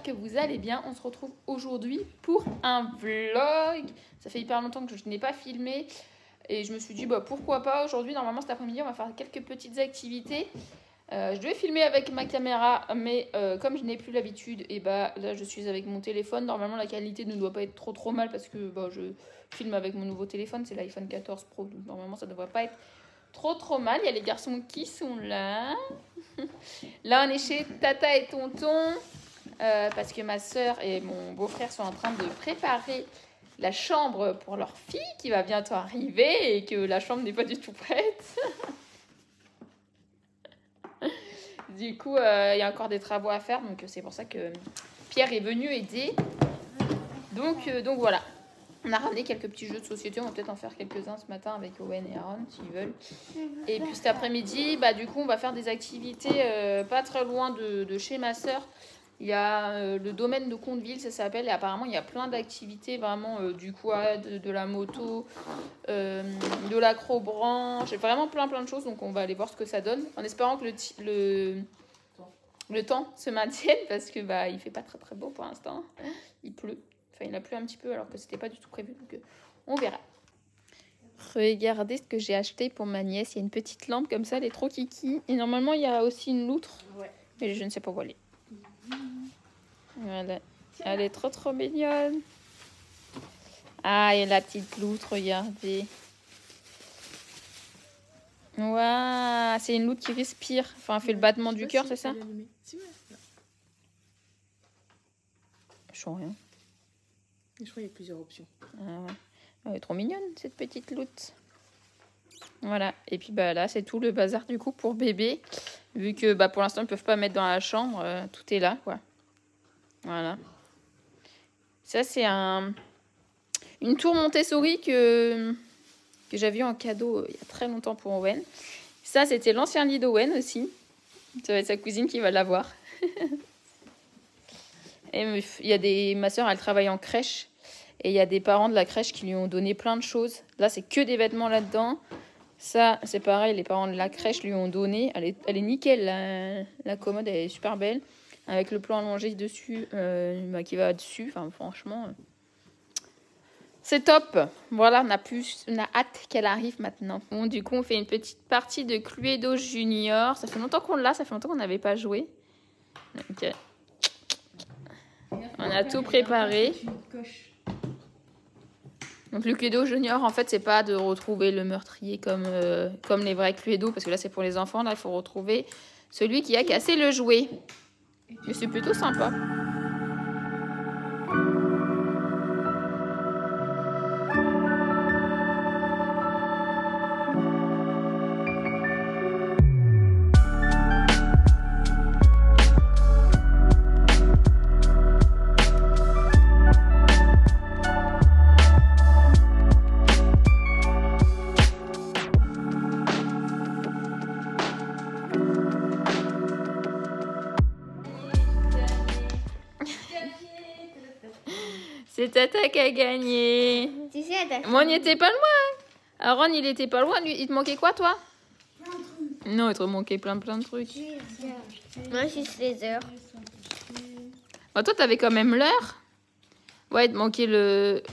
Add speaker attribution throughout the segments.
Speaker 1: que vous allez bien. On se retrouve aujourd'hui pour un vlog. Ça fait hyper longtemps que je n'ai pas filmé. Et je me suis dit, bah, pourquoi pas aujourd'hui. Normalement, cet après-midi, on va faire quelques petites activités. Je devais filmer avec ma caméra, mais comme je n'ai plus l'habitude, et bah là je suis avec mon téléphone. Normalement la qualité ne doit pas être trop mal parce que bah, je filme avec mon nouveau téléphone, c'est l'iPhone 14 Pro, donc normalement ça ne devrait pas être trop mal. Il y a les garçons qui sont là. Là on est chez Tata et Tonton parce que ma soeur et mon beau-frère sont en train de préparer la chambre pour leur fille qui va bientôt arriver et que la chambre n'est pas du tout prête. Du coup, il y a encore des travaux à faire, donc c'est pour ça que Pierre est venu aider. Donc voilà. On a ramené quelques petits jeux de société, on va peut-être en faire quelques-uns ce matin avec Owen et Aaron s'ils veulent. Et puis cet après-midi, bah, du coup, on va faire des activités pas très loin de chez ma soeur. Il y a le domaine de Conteville, ça s'appelle, et apparemment il y a plein d'activités, vraiment du quad, de la moto, de l'acrobranche, vraiment plein de choses. Donc on va aller voir ce que ça donne, en espérant que le temps se maintienne, parce que bah il fait pas très beau pour l'instant. Il pleut, enfin il a plu un petit peu alors que c'était pas du tout prévu, donc on verra. Regardez ce que j'ai acheté pour ma nièce, il y a une petite lampe comme ça, elle est trop kiki. Et normalement il y a aussi une loutre, mais je ne sais pas où elle est. Voilà, elle est trop mignonne. Ah, et la petite loutre, regardez. Waouh, c'est une loutre qui respire. Enfin, elle fait le battement du cœur, c'est ça? Je sens rien.
Speaker 2: Je crois qu'il y a plusieurs options.
Speaker 1: Ah ouais. Elle est trop mignonne, cette petite loutre. Voilà, et puis bah là, c'est tout le bazar du coup pour bébé. Vu que bah, pour l'instant, ils ne peuvent pas mettre dans la chambre, tout est là, quoi. Voilà. Ça, c'est une tour Montessori que j'avais eu en cadeau il y a très longtemps pour Owen. Ça, c'était l'ancien lit d'Owen aussi. Ça va être sa cousine qui va l'avoir. Et il y a ma soeur, elle travaille en crèche. Et il y a des parents de la crèche qui lui ont donné plein de choses. Là, c'est que des vêtements là-dedans. Ça, c'est pareil, les parents de la crèche lui ont donné. Elle est nickel, la commode, elle est super belle. Avec le plan allongé dessus, qui va dessus. Enfin, franchement, c'est top. Voilà, on a hâte qu'elle arrive maintenant. Bon, du coup, on fait une petite partie de Cluedo Junior. Ça fait longtemps qu'on l'a, ça fait longtemps qu'on n'avait pas joué. Ok. On a tout préparé. Donc le Cluedo Junior, en fait, c'est pas de retrouver le meurtrier comme les vrais Cluedo, parce que là, c'est pour les enfants. Là, il faut retrouver celui qui a cassé le jouet. Mais c'est plutôt sympa. C'est Tata qui a gagné.
Speaker 3: Tu sais,
Speaker 1: Moi, on n'y était pas loin. Aaron, il était pas loin. Lui, il te manquait quoi, toi?
Speaker 3: Plein de trucs.
Speaker 1: Non, il te manquait plein de trucs.
Speaker 3: Moi, juste les heures.
Speaker 1: Bah, toi, t'avais quand même l'heure. Ouais, il te manquait le...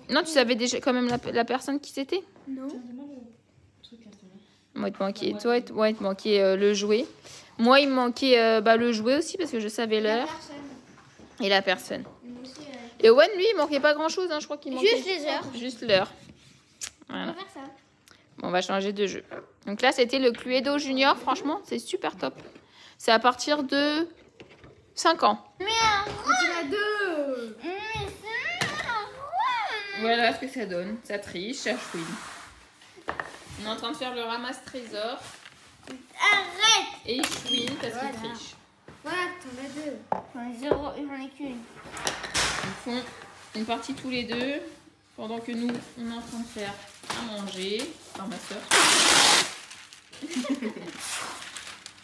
Speaker 1: Non, tu savais déjà quand même la personne qui c'était?
Speaker 3: Non.
Speaker 1: Moi, il te manquait... Toi, il te manquait le jouet. Moi, il me manquait le jouet aussi parce que je savais l'heure. Et la personne. Et Owen, lui, il manquait pas grand-chose. Hein. Je crois qu'il manquait...
Speaker 3: Juste les heures.
Speaker 1: Juste l'heure. Voilà.
Speaker 3: On va faire ça.
Speaker 1: Bon, on va changer de jeu. Donc là, c'était le Cluedo Junior. Franchement, c'est super top. C'est à partir de 5 ans.
Speaker 3: Mais
Speaker 2: Tu as deux.
Speaker 1: Voilà ce que ça donne. Ça triche, ça chouine. On est en train de faire le ramasse-trésor.
Speaker 3: Arrête.
Speaker 1: Et il chouine parce qu'il
Speaker 3: Voilà.
Speaker 1: triche.
Speaker 3: Voilà, t'en as deux. J'en ai qu'une.
Speaker 1: Ils font une partie tous les deux. Pendant que nous, on est en train de faire à manger. Enfin, ma soeur.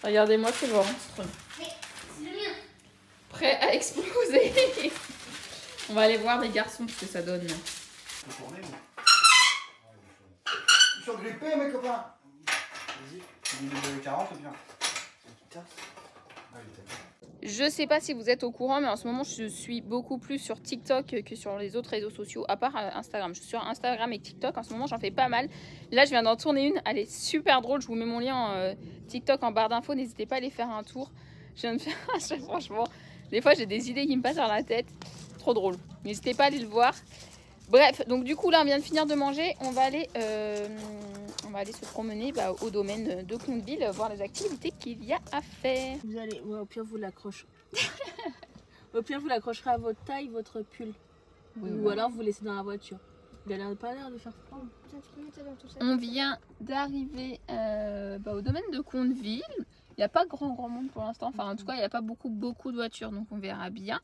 Speaker 1: Regardez-moi ce monstre.
Speaker 3: Mais c'est le mien.
Speaker 1: Prêt à exploser. On va aller voir les garçons ce que ça donne.
Speaker 4: Ils sont grippés, mes copains. Vas-y, tu dis 40 ou bien.
Speaker 1: Je sais pas si vous êtes au courant, mais en ce moment, je suis beaucoup plus sur TikTok que sur les autres réseaux sociaux, à part Instagram. Je suis sur Instagram et TikTok. En ce moment, j'en fais pas mal. Là, je viens d'en tourner une. Elle est super drôle. Je vous mets mon lien en TikTok en barre d'infos. N'hésitez pas à aller faire un tour. Je viens de faire... Franchement, des fois, j'ai des idées qui me passent par la tête. Trop drôle. N'hésitez pas à aller le voir. Bref, donc du coup, là, on vient de finir de manger. On va aller se promener au domaine de Condeville, voir les activités qu'il y a à faire.
Speaker 2: Vous allez, ouais, au pire, vous l'accrochez. Au pire, vous l'accrocherez à votre taille, votre pull. Oui, ou alors vous laissez dans la voiture. Il a pas l'air de faire froid.
Speaker 1: On vient d'arriver au domaine de Condeville. Il n'y a pas grand monde pour l'instant. Enfin, en tout cas, il n'y a pas beaucoup de voitures, donc on verra bien.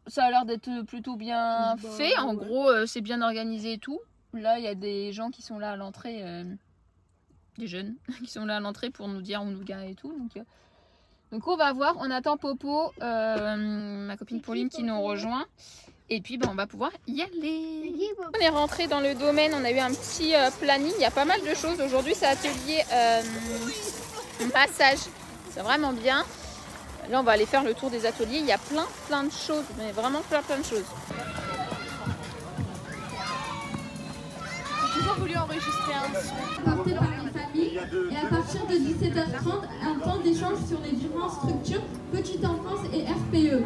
Speaker 1: Ça a l'air d'être plutôt bien fait. En gros, c'est bien organisé et tout. Là, il y a des gens qui sont là à l'entrée, des jeunes qui sont là à l'entrée pour nous dire où nous garer et tout. Donc on va voir. On attend Popo, ma copine Pauline qui nous rejoint. Et puis on va pouvoir y aller. On est rentré dans le domaine. On a eu un petit planning. Il y a pas mal de choses. Aujourd'hui, c'est atelier massage. C'est vraiment bien. Là, on va aller faire le tour des ateliers. Il y a plein de choses, mais vraiment plein de choses.
Speaker 2: J'ai toujours voulu enregistrer un son.
Speaker 5: Apporté par les familles et à partir de 17h30, un temps d'échange sur les différentes structures, petite enfance et RPE.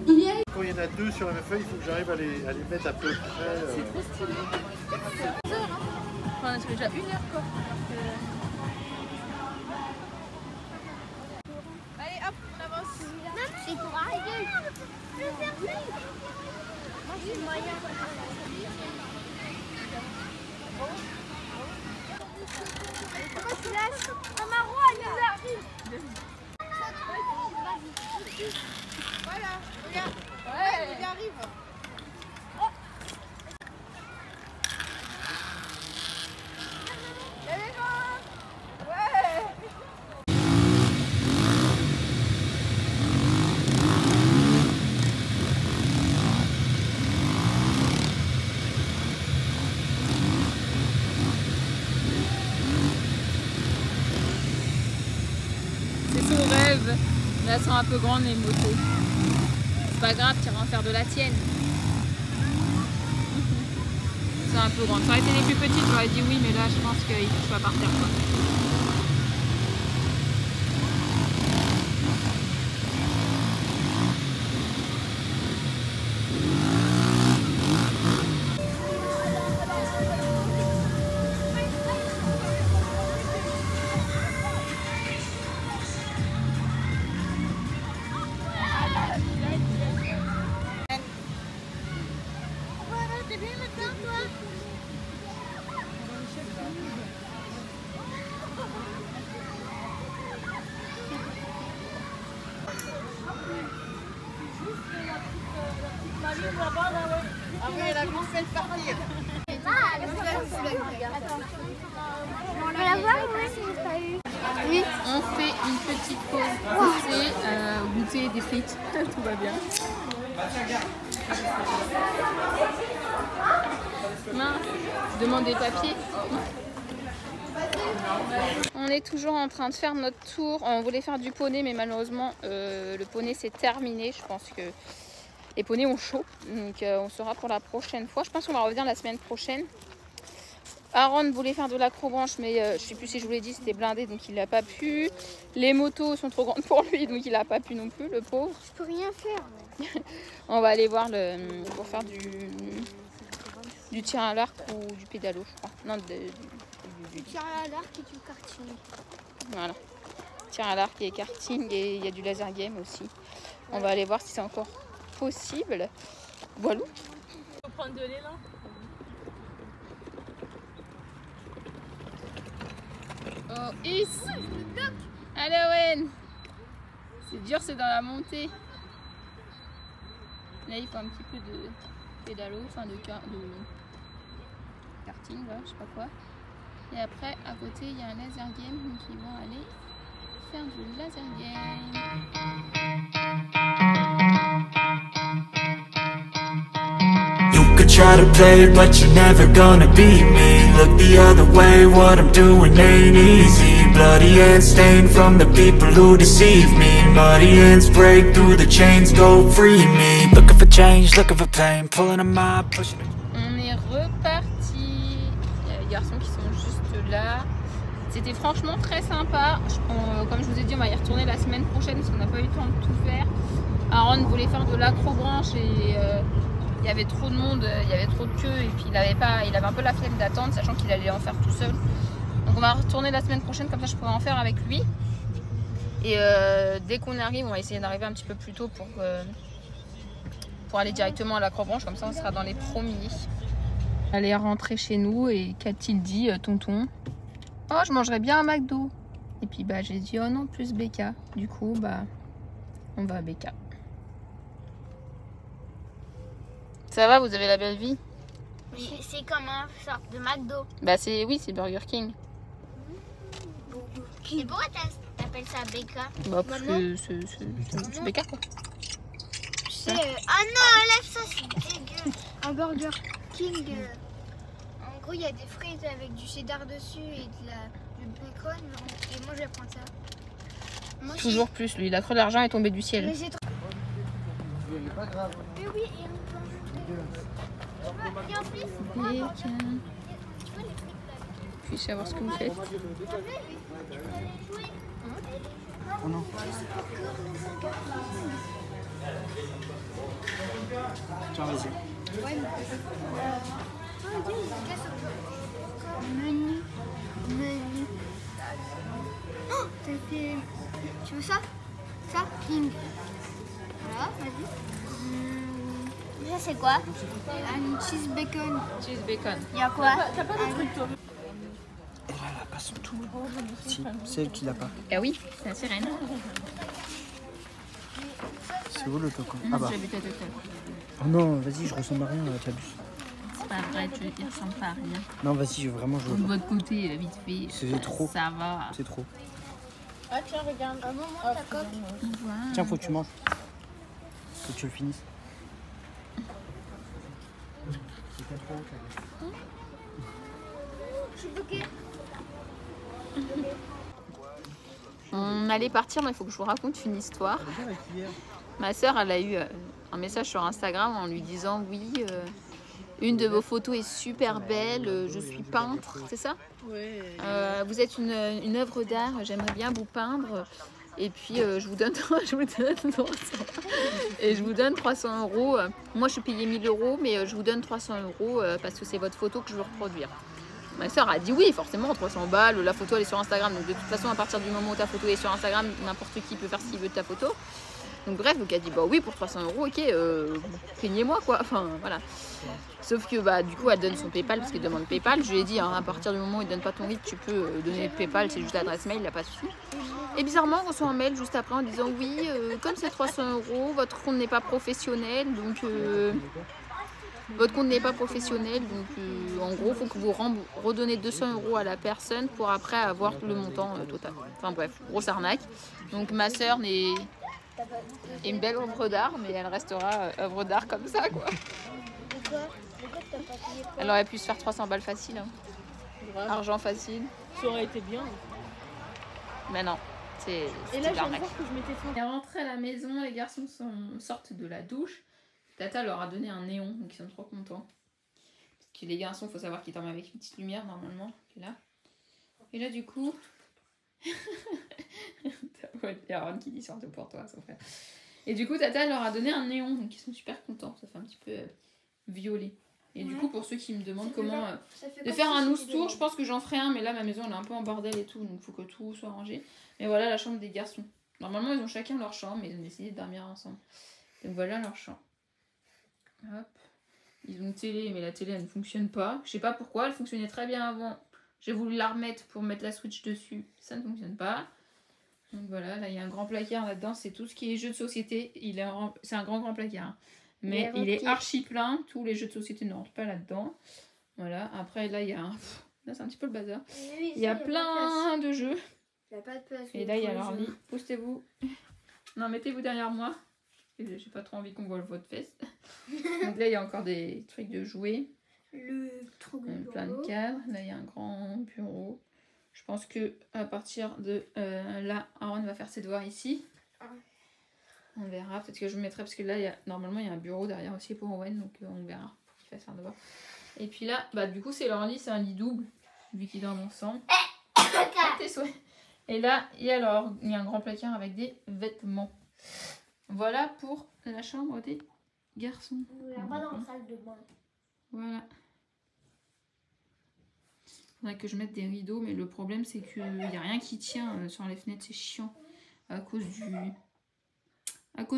Speaker 5: Il y a...
Speaker 6: Quand il y en a deux sur la même feuille, il faut que j'arrive à les mettre à peu près.
Speaker 2: C'est trop stylé. 2 heures, hein. Enfin, ça fait déjà 1 heure quoi. Allez hop, on avance.
Speaker 3: C'est pour arrêter. Moi, j'ai moyen. Pourquoi tu lâches? Un marron, elle nous arrive.
Speaker 2: Voilà, regarde. Ouais, il arrive.
Speaker 1: Mais elles sont un peu grandes les motos. C'est pas grave, tu iras en faire de la tienne. C'est un peu grand. Ça aurait été les plus petites, j'aurais dit oui, mais là je pense qu'il faut que je sois par terre quoi.
Speaker 2: Ah oui, elle a vu fait partir.
Speaker 3: On va la voir ou moi si j'ai pas eu?
Speaker 1: Oui, on fait une petite pause goûter des frites. Tout va bien. Mince, je demande des papiers. On est toujours en train de faire notre tour. On voulait faire du poney, mais malheureusement, le poney c'est terminé. Je pense que les poneys ont chaud. Donc on sera pour la prochaine fois. Je pense qu'on va revenir la semaine prochaine. Aaron voulait faire de l'acrobranche, mais je ne sais plus si je vous l'ai dit, c'était blindé, donc il n'a pas pu. Les motos sont trop grandes pour lui, donc il n'a pas pu non plus, le pauvre.
Speaker 3: Je peux rien faire.
Speaker 1: On va aller voir pour faire du tir à l'arc ou du pédalo, je crois. Non,
Speaker 3: Du tir à l'arc et du karting.
Speaker 1: Voilà. Tir à l'arc et karting, et il y a du laser game aussi. On va aller voir si c'est encore possible. Voilà.
Speaker 2: Faut prendre de l'élan.
Speaker 1: Oh, Is! Allez, Owen! C'est dur, c'est dans la montée. Là, il faut un petit peu de pédalo, enfin de karting, là, je sais pas quoi. Et après, à côté, il y a un laser game, donc ils vont aller faire du laser game.
Speaker 7: Try to play, but you're never gonna beat me. Look the other way, what I'm doing ain't easy. bloody hands stained from the people who deceive me. Muddy hands break through the chains, go free me. Looking for change, looking for pain, pulling a mob, pushing it.
Speaker 1: On est reparti. Il y a les garçons qui sont juste là. C'était franchement très sympa. Comme je vous ai dit, on va y retourner la semaine prochaine parce qu'on n'a pas eu le temps de tout faire. Aaron voulait faire de l'acrobranche et il y avait trop de monde, il y avait trop de queue et puis il avait un peu la flemme d'attendre, sachant qu'il allait en faire tout seul. Donc on va retourner la semaine prochaine, comme ça je pourrai en faire avec lui. Et dès qu'on arrive, on va essayer d'arriver un petit peu plus tôt pour aller directement à l'acrobranche, comme ça on sera dans les premiers. Aller rentrer chez nous et qu'a-t-il dit tonton? Oh, je mangerais bien un McDo. Et puis bah j'ai dit oh non, plus BK. Du coup bah on va à BK. Ça va, vous avez la belle vie?
Speaker 3: Oui, c'est comme un sorte de McDo.
Speaker 1: Bah oui, c'est Burger King.
Speaker 3: Et pourquoi t'appelles ça BK?
Speaker 1: Bah parce que c'est BK quoi.
Speaker 3: Ah non, enlève ça, c'est dégueu. Un Burger King. En gros, il y a des frites avec du cheddar dessus et du bacon. Et moi, je vais prendre ça. Moi,
Speaker 1: Toujours plus, lui, la creux d'argent est tombée du
Speaker 3: Mais
Speaker 1: ciel.
Speaker 3: c'est trop.
Speaker 4: C'est pas grave.
Speaker 3: Mais oui, et on peut en ajouter. Et en plus,
Speaker 1: BK.
Speaker 3: tu vois les frites là.
Speaker 1: Puis savoir ce que vous faites.
Speaker 4: Oh non. Tiens, vas-y.
Speaker 3: Menu. Oh, t'as fait... Tu veux ça? Ça, King. Voilà, vas-y. Ça, c'est quoi? Un cheese bacon.
Speaker 1: Cheese bacon.
Speaker 3: Il y a quoi?
Speaker 2: T'as pas de truc, toi?
Speaker 4: Elle a pas son tout. Si, c'est elle qui l'a pas.
Speaker 1: Ah oui, c'est la sirène.
Speaker 4: C'est où le coco? Ah bah.
Speaker 1: J'habite à l'hôtel.
Speaker 4: Oh non, vas-y, je ressemble à rien, t'abuses.
Speaker 1: C'est pas vrai, il ressemble pas à rien.
Speaker 4: Non, vas-y, vraiment, je veux
Speaker 1: De
Speaker 4: pas.
Speaker 1: votre côté, vite fait.
Speaker 4: C'est trop.
Speaker 1: Ça va.
Speaker 4: C'est trop.
Speaker 2: Ah tiens, regarde.
Speaker 3: Un moment, ta coque.
Speaker 1: Voilà.
Speaker 4: Tiens, faut que tu manges. Faut que tu le finisses. C'est pas trop haut,
Speaker 3: Je suis bloquée.
Speaker 1: On allait partir, mais il faut que je vous raconte une histoire. Ma soeur, elle a eu un message sur Instagram en lui disant oui, une de vos photos est super belle, je suis peintre, c'est ça?
Speaker 2: Ouais.
Speaker 1: Vous êtes une œuvre d'art, j'aimerais bien vous peindre. Et puis je vous donne 300 et je vous donne 300 €. Moi je suis payée 1000 €, mais je vous donne 300 € parce que c'est votre photo que je veux reproduire. Ma soeur a dit oui, forcément, 300 balles, la photo elle est sur Instagram. Donc de toute façon, à partir du moment où ta photo est sur Instagram, n'importe qui peut faire ce qu'il veut de ta photo. Donc bref, donc elle a dit bah oui, pour 300 €, ok, peignez-moi quoi. Enfin voilà. Sauf que bah du coup elle donne son PayPal parce qu'elle demande PayPal. Je lui ai dit hein, à partir du moment où il donne pas ton RIB, tu peux donner PayPal, c'est juste l'adresse mail, il n'y a pas de souci. Et bizarrement, on reçoit un mail juste après en disant oui, comme c'est 300 €, votre compte n'est pas professionnel, donc votre compte n'est pas professionnel, donc en gros, il faut que vous redonnez 200 € à la personne pour après avoir le montant total. Enfin bref, grosse arnaque. Donc ma soeur est une belle œuvre d'art, mais elle restera œuvre d'art comme ça quoi.
Speaker 3: Pourquoi t'as pas payé?
Speaker 1: Elle aurait pu se faire 300 balles facile, hein.
Speaker 2: Grave.
Speaker 1: Argent facile.
Speaker 2: Ça aurait été bien.
Speaker 1: Mais non, c'est
Speaker 2: Et là,
Speaker 1: de
Speaker 2: je viens de
Speaker 1: l'arnaque.
Speaker 2: voir que je m'étais fait.
Speaker 1: On est rentré à la maison, les garçons sortent de la douche. Tata leur a donné un néon, donc ils sont trop contents. Parce que les garçons, il faut savoir qu'ils dorment avec une petite lumière normalement, qui est là. Et là, du coup. T'as Aaron qui dit surtout pour toi, son frère. Et du coup, Tata leur a donné un néon, donc ils sont super contents. Ça fait un petit peu violet. Et du coup, pour ceux qui me demandent comment de faire un house tour, je pense que j'en ferai un, mais là, ma maison elle est un peu en bordel et tout, donc il faut que tout soit rangé. Mais voilà la chambre des garçons. Normalement, ils ont chacun leur chambre, mais ils ont décidé de dormir ensemble. Donc voilà leur chambre. Hop. Ils ont une télé, mais la télé elle ne fonctionne pas. Je sais pas pourquoi, elle fonctionnait très bien avant. J'ai voulu la remettre pour mettre la Switch dessus, ça ne fonctionne pas. Donc voilà, là il y a un grand placard là-dedans, c'est tout ce qui est jeux de société. C'est un grand placard. Hein. Mais il est archi plein, tous les jeux de société ne rentrent pas là-dedans. Voilà, après là il y a un... Là c'est un petit peu le bazar. Il y a plein de jeux.
Speaker 3: Il n'y a pas de place.
Speaker 1: Et là il y a leur lit. Postez-vous. Non, mettez-vous derrière moi. J'ai pas trop envie qu'on voit votre fesse. Donc là il y a encore des trucs de jouets.
Speaker 3: Le truc de
Speaker 1: Plein de cadres. Là il y a un grand bureau. Je pense que à partir de là, Aaron va faire ses devoirs ici. On verra, peut-être que je me mettrai parce que là, normalement, il y a un bureau derrière aussi pour Owen, donc on verra pour qu'il fasse un devoir. Et puis là, bah du coup, c'est leur lit, c'est un lit double, vu qu'il dort ensemble. Tes souhaits. Et là, il y a un grand placard avec des vêtements. Voilà pour la chambre des garçons.
Speaker 3: On va pas dans la salle de bain.
Speaker 1: Voilà. Il faudrait que je mette des rideaux, mais le problème, c'est qu'il n'y a rien qui tient sur les fenêtres, c'est chiant. À cause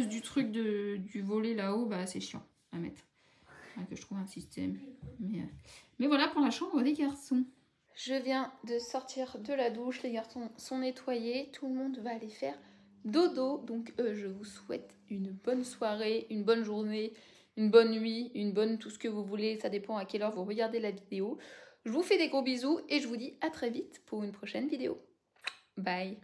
Speaker 1: du truc du volet là-haut, bah c'est chiant à mettre. Que je trouve un système. Mais voilà pour la chambre des garçons. Je viens de sortir de la douche, les garçons sont nettoyés, tout le monde va aller faire dodo. Donc je vous souhaite une bonne soirée, une bonne journée, une bonne nuit, une bonne tout ce que vous voulez. Ça dépend à quelle heure vous regardez la vidéo. Je vous fais des gros bisous et je vous dis à très vite pour une prochaine vidéo. Bye!